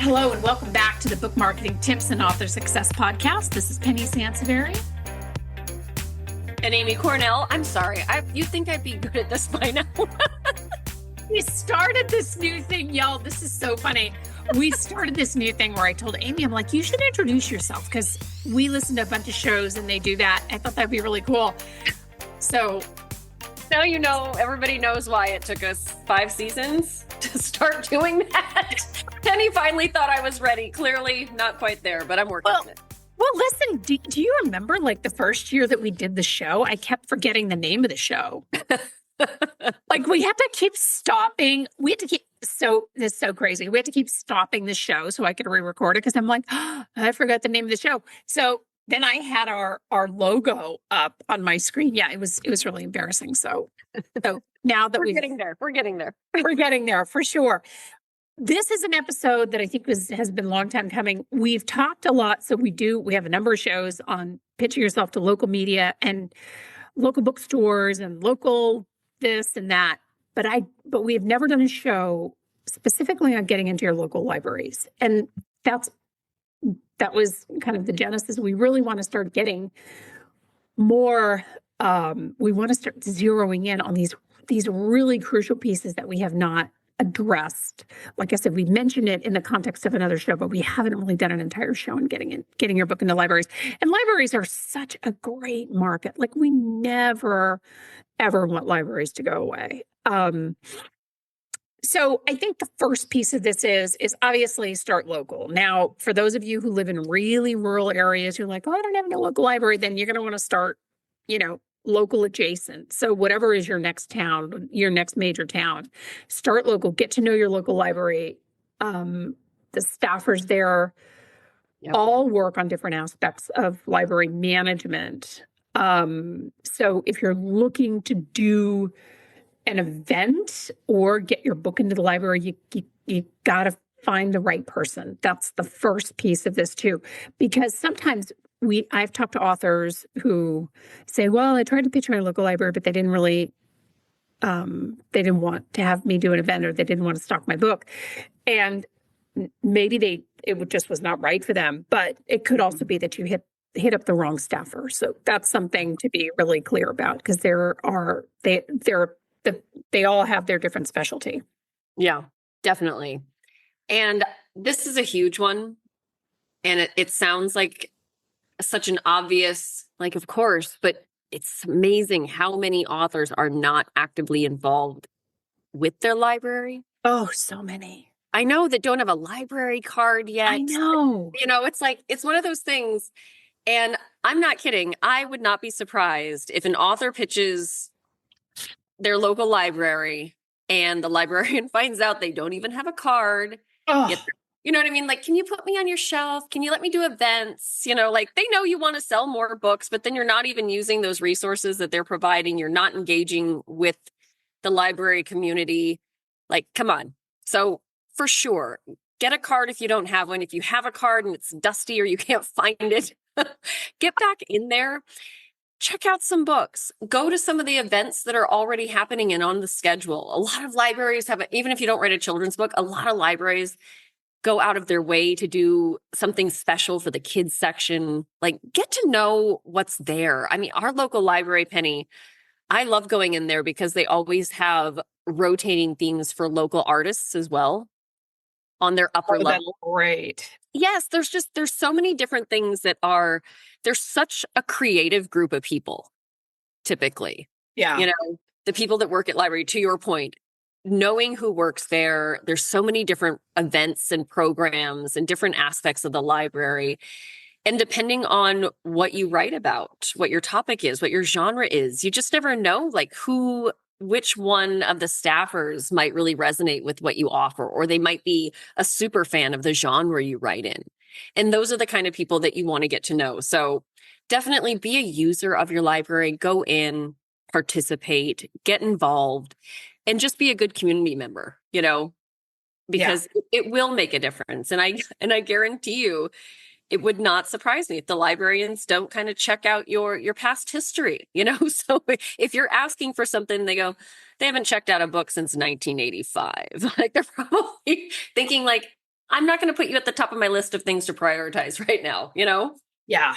Hello and welcome back to the Book Marketing Tips and Author Success Podcast. This is Penny Sansevieri. And Amy Cornell. I'm sorry. You'd think I'd be good at this by now. We started this new thing, y'all. This is so funny. We started this new thing where I told Amy, I'm like, you should introduce yourself because we listen to a bunch of shows and they do that. I thought that'd be really cool. So now you know, everybody knows why it took us 5 seasons to start doing that. Penny finally thought I was ready. Clearly not quite there, but I'm working on it. Well, listen, do you remember like the first year that we did the show? I kept forgetting the name of the show. Like we had to keep stopping. This is so crazy. We had to keep stopping the show so I could re-record it because I'm like, oh, I forgot the name of the show. So then I had our logo up on my screen. Yeah, it was really embarrassing. So now that we're getting there. We're getting there for sure. This is an episode that I think has been a long time coming. We've talked a lot. So we have a number of shows on pitching yourself to local media and local bookstores and local this and that. But we have never done a show specifically on getting into your local libraries. And that was kind of the genesis. We really want to start getting more, we want to start zeroing in on these really crucial pieces that we have not addressed. Like I said, we mentioned it in the context of another show, but we haven't really done an entire show on getting your book into libraries. And libraries are such a great market. Like we never, ever want libraries to go away. So I think the first piece of this is obviously start local. Now, for those of you who live in really rural areas, you're like, oh, I don't have a local library, then you're going to want to start, local adjacent. So whatever is your next town, your next major town, start local, get to know your local library. The staffers there all work on different aspects of library management. So if you're looking to do an event or get your book into the library, you got to find the right person. That's the first piece of this too, because sometimes I've talked to authors who say, well, I tried to pitch my local library, but they didn't really, they didn't want to have me do an event or they didn't want to stock my book. And maybe it just was not right for them, but it could also be that you hit up the wrong staffer. So that's something to be really clear about because they all have their different specialty. Yeah, definitely. And this is a huge one. And it sounds like such an obvious, like, of course, but it's amazing how many authors are not actively involved with their library. Oh, so many. I know that don't have a library card yet. I know. It's one of those things. And I'm not kidding. I would not be surprised if an author pitches their local library and the librarian finds out they don't even have a card. Oh. You know what I mean? Like, can you put me on your shelf? Can you let me do events? They know you want to sell more books, but then you're not even using those resources that they're providing. You're not engaging with the library community. Like, come on. So for sure, get a card if you don't have one. If you have a card and it's dusty or you can't find it, get back in there. Check out some books. Go to some of the events that are already happening and on the schedule. A lot of libraries have, even if you don't write a children's book, a lot of libraries go out of their way to do something special for the kids section. Like, get to know what's there. I mean, our local library, Penny, I love going in there because they always have rotating themes for local artists as well on their upper level. That's great. Yes, there's so many different things there's such a creative group of people, typically. Yeah. The people that work at library, to your point, knowing who works there's so many different events and programs and different aspects of the library. And depending on what you write about, what your topic is, what your genre is, you just never know like which one of the staffers might really resonate with what you offer, or they might be a super fan of the genre you write in. And those are the kind of people that you want to get to know. So definitely be a user of your library, go in, participate, get involved, and just be a good community member, because it will make a difference. And I guarantee you, it would not surprise me if the librarians don't kind of check out your past history, So if you're asking for something, they haven't checked out a book since 1985. Like they're probably thinking like, I'm not going to put you at the top of my list of things to prioritize right now, you know? Yeah.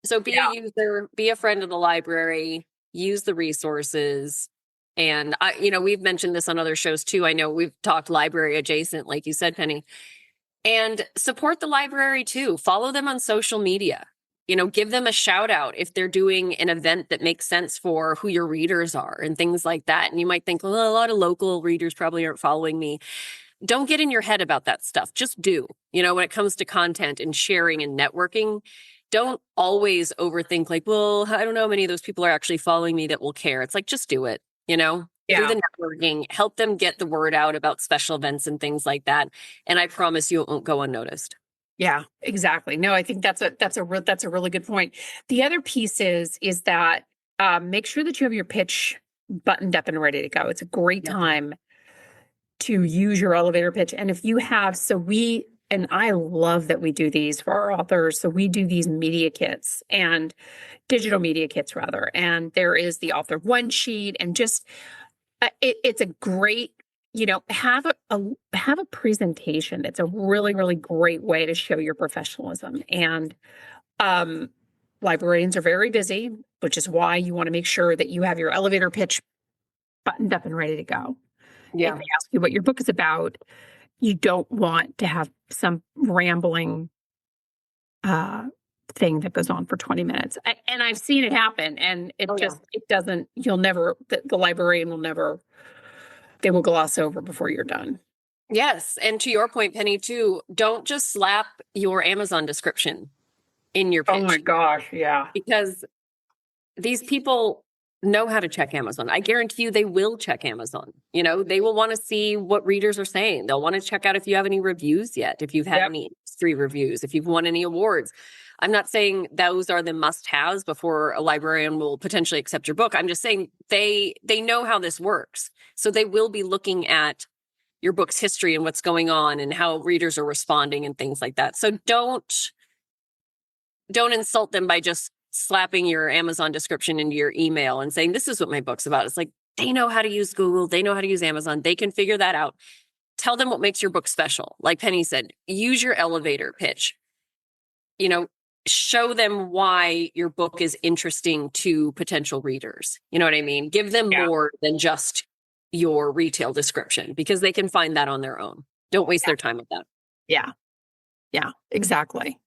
So be Yeah. a user, be a friend of the library, use the resources. And we've mentioned this on other shows too. I know we've talked library adjacent, like you said, Penny, and support the library too. Follow them on social media. Give them a shout out if they're doing an event that makes sense for who your readers are and things like that. And you might think, well, a lot of local readers probably aren't following me. Don't get in your head about that stuff. Just do. When it comes to content and sharing and networking, don't always overthink like, well, I don't know how many of those people are actually following me that will care. It's like, just do it, do Yeah. the networking, help them get the word out about special events and things like that. And I promise you it won't go unnoticed. Yeah, exactly. No, I think that's a really good point. The other piece is that make sure that you have your pitch buttoned up and ready to go. It's a great Yeah. time to use your elevator pitch. And if you have, and I love that we do these for our authors. So we do these media kits and digital media kits rather. And there is the author one sheet and just it's a great, have a presentation. It's a really, really great way to show your professionalism. And librarians are very busy, which is why you want to make sure that you have your elevator pitch buttoned up and ready to go. If they ask you what your book is about, you don't want to have some rambling thing that goes on for 20 minutes. And I've seen it happen, and it doesn't, the librarian will never, they will gloss over before you're done. Yes. And to your point, Penny, too, don't just slap your Amazon description in your pitch. Oh my gosh, yeah. Because these people know how to check Amazon. I guarantee you they will check Amazon. They will want to see what readers are saying. They'll want to check out if you have any reviews yet, if you've had any industry reviews, if you've won any awards. I'm not saying those are the must-haves before a librarian will potentially accept your book. I'm just saying they know how this works. So they will be looking at your book's history and what's going on and how readers are responding and things like that. So don't insult them by just slapping your Amazon description into your email and saying, this is what my book's about. It's like, they know how to use Google. They know how to use Amazon. They can figure that out. Tell them what makes your book special. Like Penny said, use your elevator pitch. Show them why your book is interesting to potential readers. You know what I mean? Give them more than just your retail description, because they can find that on their own. Don't waste their time with that. Yeah. Yeah, exactly.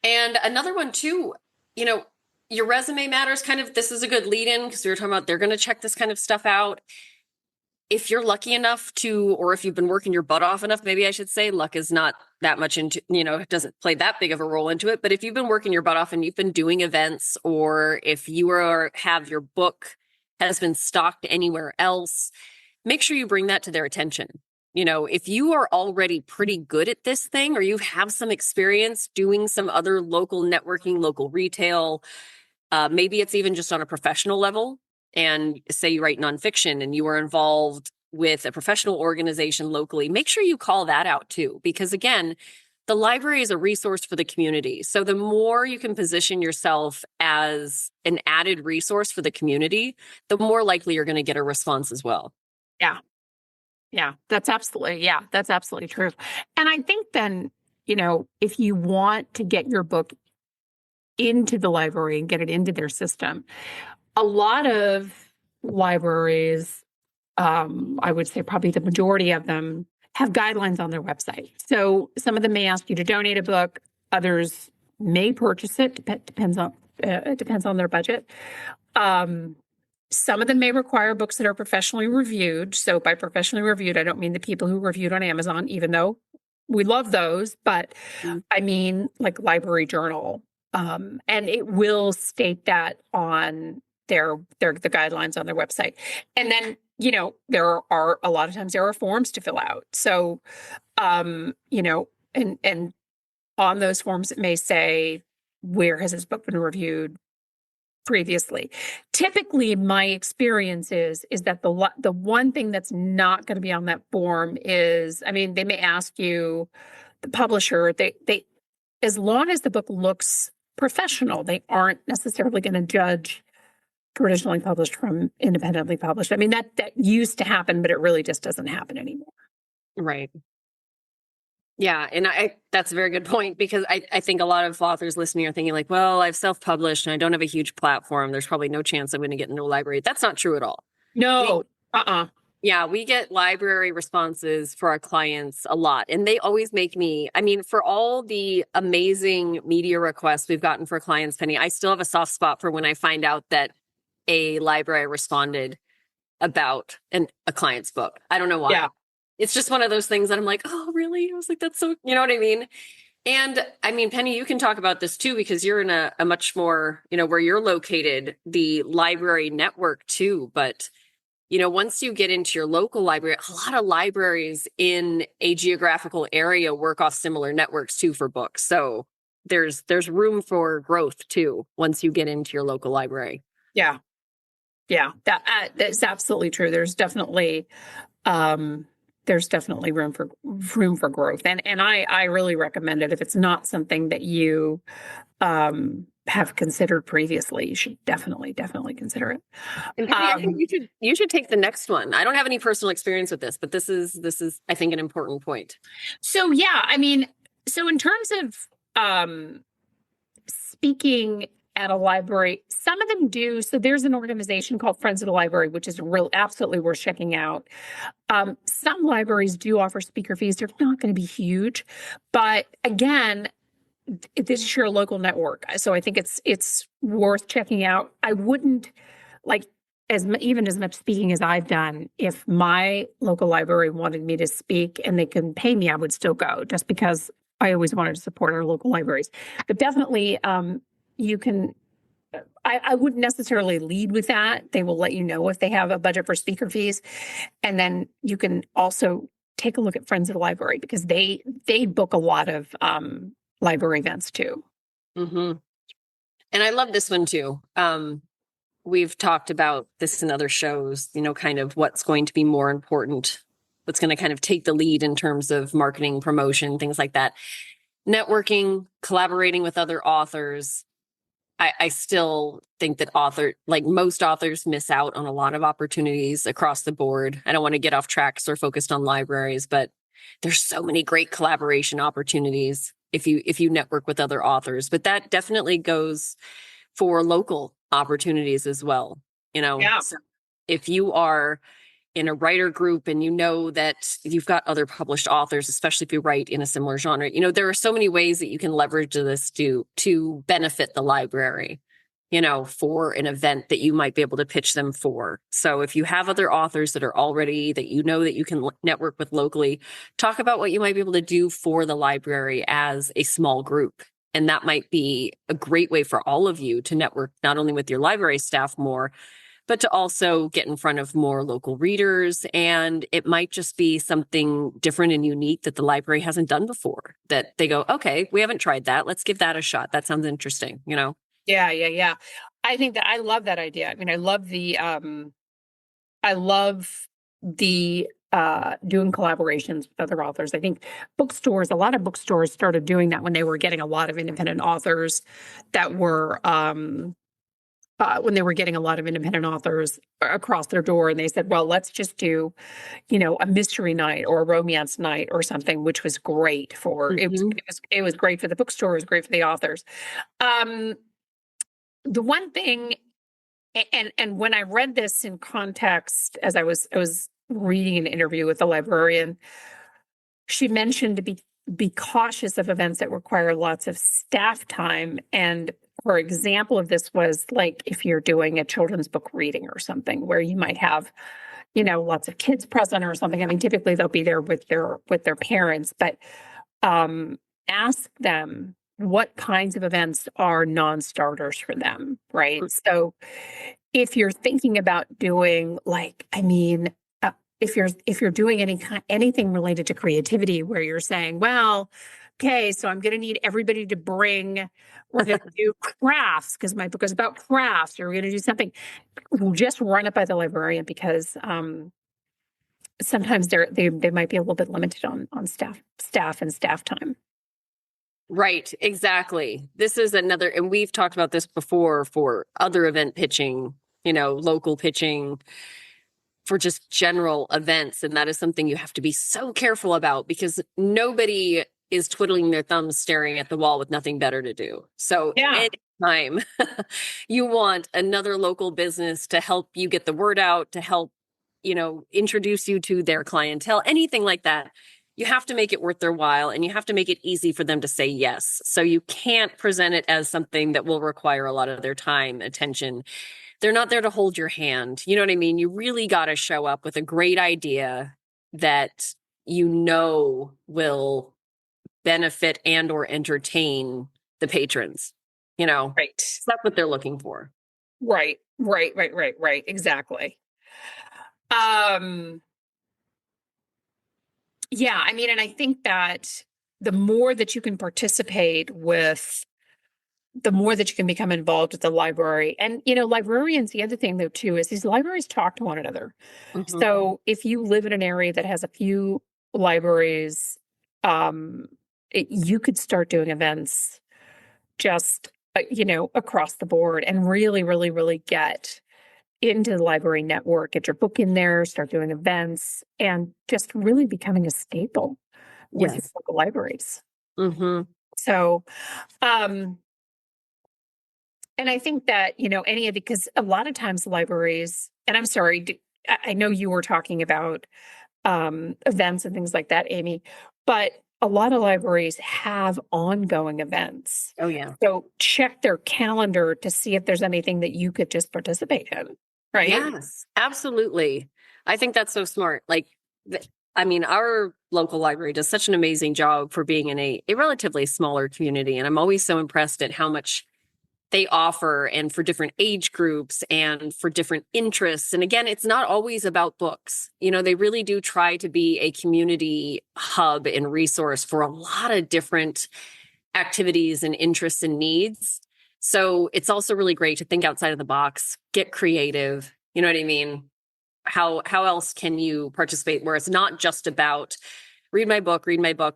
And another one too, your resume matters. This is a good lead in, because we were talking about they're going to check this kind of stuff out. If you're lucky enough to, or if you've been working your butt off enough, maybe I should say, luck is not that much into, it doesn't play that big of a role into it. But if you've been working your butt off and you've been doing events, or if you have your book has been stocked anywhere else, make sure you bring that to their attention. If you are already pretty good at this thing, or you have some experience doing some other local networking, local retail, maybe it's even just on a professional level, and say you write nonfiction and you are involved with a professional organization locally, make sure you call that out too. Because again, the library is a resource for the community. So the more you can position yourself as an added resource for the community, the more likely you're going to get a response as well. Yeah. Yeah, that's absolutely true. And I think then, if you want to get your book into the library and get it into their system, a lot of libraries, I would say probably the majority of them, have guidelines on their website. So some of them may ask you to donate a book, others may purchase it. It depends on their budget. Some of them may require books that are professionally reviewed. So by professionally reviewed, I don't mean the people who reviewed on Amazon, even though we love those, but I mean like Library Journal. And it will state that on the guidelines on their website. And then, there are a lot of times there are forms to fill out. So, and on those forms, it may say, where has this book been reviewed previously? Typically, my experience is that the one thing that's not going to be on that form is, they may ask you, the publisher, they as long as the book looks professional, they aren't necessarily going to judge traditionally published from independently published. That used to happen, but it really just doesn't happen anymore. Right. Yeah. And that's a very good point, because I think a lot of authors listening are thinking like, well, I've self-published and I don't have a huge platform. There's probably no chance I'm going to get into a library. That's not true at all. No. Uh-uh. Yeah, we get library responses for our clients a lot. And they always make me, I mean, for all the amazing media requests we've gotten for clients, Penny, I still have a soft spot for when I find out that a library responded about a client's book. I don't know why. Yeah. It's just one of those things that I'm like, oh, really? I was like, that's so, you know what I mean? And I mean, Penny, you can talk about this too, because you're in a much more, where you're located, the library network too. But once you get into your local library, a lot of libraries in a geographical area work off similar networks too for books. So there's room for growth too once you get into your local library. Yeah. Yeah. That's absolutely true. There's definitely room for growth. And I really recommend it. If it's not something that you have considered previously, you should definitely consider it. And Penny, I think you should take the next one. I don't have any personal experience with this, but this is I think an important point. So yeah, I mean, so in terms of speaking at a library, some of them do. So there's an organization called Friends of the Library, which is absolutely worth checking out. Some libraries do offer speaker fees. They're not going to be huge, but again, this is your local network. So I think it's worth checking out. I wouldn't like even as much speaking as I've done. If my local library wanted me to speak and they can pay me, I would still go, just because I always wanted to support our local libraries. But definitely, you can. I wouldn't necessarily lead with that. They will let you know if they have a budget for speaker fees, and then you can also take a look at Friends of the Library, because they book a lot of library events too. Mm-hmm. And I love this one too. We've talked about this in other shows, kind of what's going to be more important, what's going to kind of take the lead in terms of marketing, promotion, things like that. Networking, collaborating with other authors. I still think that most authors miss out on a lot of opportunities across the board. I don't want to get off track because we're focused on libraries, but there's so many great collaboration opportunities if you network with other authors. But that definitely goes for local opportunities as well. Yeah. So if you are in a writer group and that you've got other published authors, especially if you write in a similar genre, there are so many ways that you can leverage this to benefit the library, for an event that you might be able to pitch them for. So if you have other authors that are already, that that you can network with locally, talk about what you might be able to do for the library as a small group. And that might be a great way for all of you to network, not only with your library staff more, but to also get in front of more local readers. And it might just be something different and unique that the library hasn't done before, that they go, okay, we haven't tried that. Let's give that a shot. That sounds interesting, Yeah. I think that I love that idea. I mean, I love the doing collaborations with other authors. I think a lot of bookstores started doing that when they were getting a lot of independent authors that were when they were getting a lot of independent authors across their door, and they said, well, let's just do, a mystery night or a romance night or something, which was great for, it was great for the bookstore, it was great for the authors. The one thing, and when I read this in context, as I was reading an interview with a librarian, she mentioned to be cautious of events that require lots of staff time. And her example of this was like if you're doing a children's book reading or something where you might have, lots of kids present or something. I mean, typically they'll be there with their parents, but ask them what kinds of events are non-starters for them, right? So if you're thinking about doing if you're doing anything related to creativity where you're saying, well, okay, so I'm going to need everybody to we're going to do crafts because my book is about crafts, or we're going to do something, just run it by the librarian, because sometimes they might be a little bit limited on staff and staff time. Right, exactly. This is another, and we've talked about this before for other event pitching, local pitching. for just general events. And that is something you have to be so careful about, because nobody is twiddling their thumbs staring at the wall with nothing better to do. So Yeah. anytime you want another local business to help you get the word out, to help, introduce you to their clientele, anything like that, you have to make it worth their while, and you have to make it easy for them to say yes. So you can't present it as something that will require a lot of their time, attention. They're not there to hold your hand. You know what I mean? You really got to show up with a great idea that will benefit and or entertain the patrons. Right. That's what they're looking for. Right. Exactly. Yeah, I mean, and I think that the more that you can participate with, the more that you can become involved with the library. And, librarians, the other thing though, too, is these libraries talk to one another. Mm-hmm. So if you live in an area that has a few libraries, you could start doing events just, across the board, and really, really, really get into the library network, get your book in there, start doing events, and just really becoming a staple with your local libraries. Mm-hmm. So, and I think that, because a lot of times libraries, and I'm sorry, I know you were talking about events and things like that, Amy, but a lot of libraries have ongoing events. Oh, yeah. So check their calendar to see if there's anything that you could just participate in. Right. Yes, absolutely. I think that's so smart. Our local library does such an amazing job for being in a relatively smaller community. And I'm always so impressed at how much they offer, and for different age groups and for different interests. And again, it's not always about books. They really do try to be a community hub and resource for a lot of different activities and interests and needs. So it's also really great to think outside of the box, get creative. You know what I mean? How else can you participate where it's not just about read my book,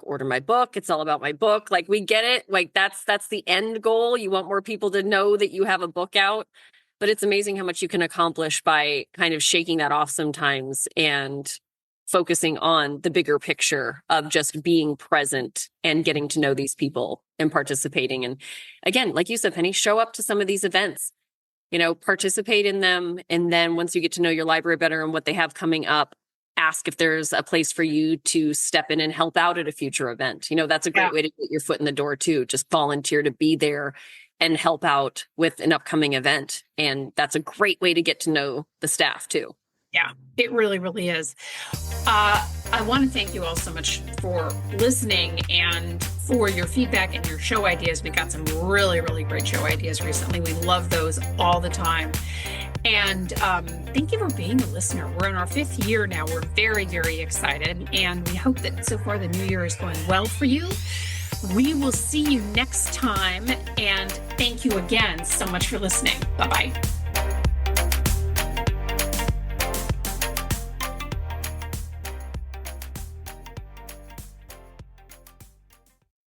order my book. It's all about my book. Like, we get it. Like, that's the end goal. You want more people to know that you have a book out, but it's amazing how much you can accomplish by kind of shaking that off sometimes and focusing on the bigger picture of just being present and getting to know these people and participating. And again, like you said, Penny, show up to some of these events, participate in them. And then once you get to know your library better and what they have coming up, ask if there's a place for you to step in and help out at a future event. That's a great way to get your foot in the door too. Just volunteer to be there and help out with an upcoming event. And that's a great way to get to know the staff too. Yeah, it really, really is. I want to thank you all so much for listening and for your feedback and your show ideas. We got some really, really great show ideas recently. We love those all the time. And thank you for being a listener. We're in our 5th year now. We're very, very excited. And we hope that so far the new year is going well for you. We will see you next time. And thank you again so much for listening. Bye-bye.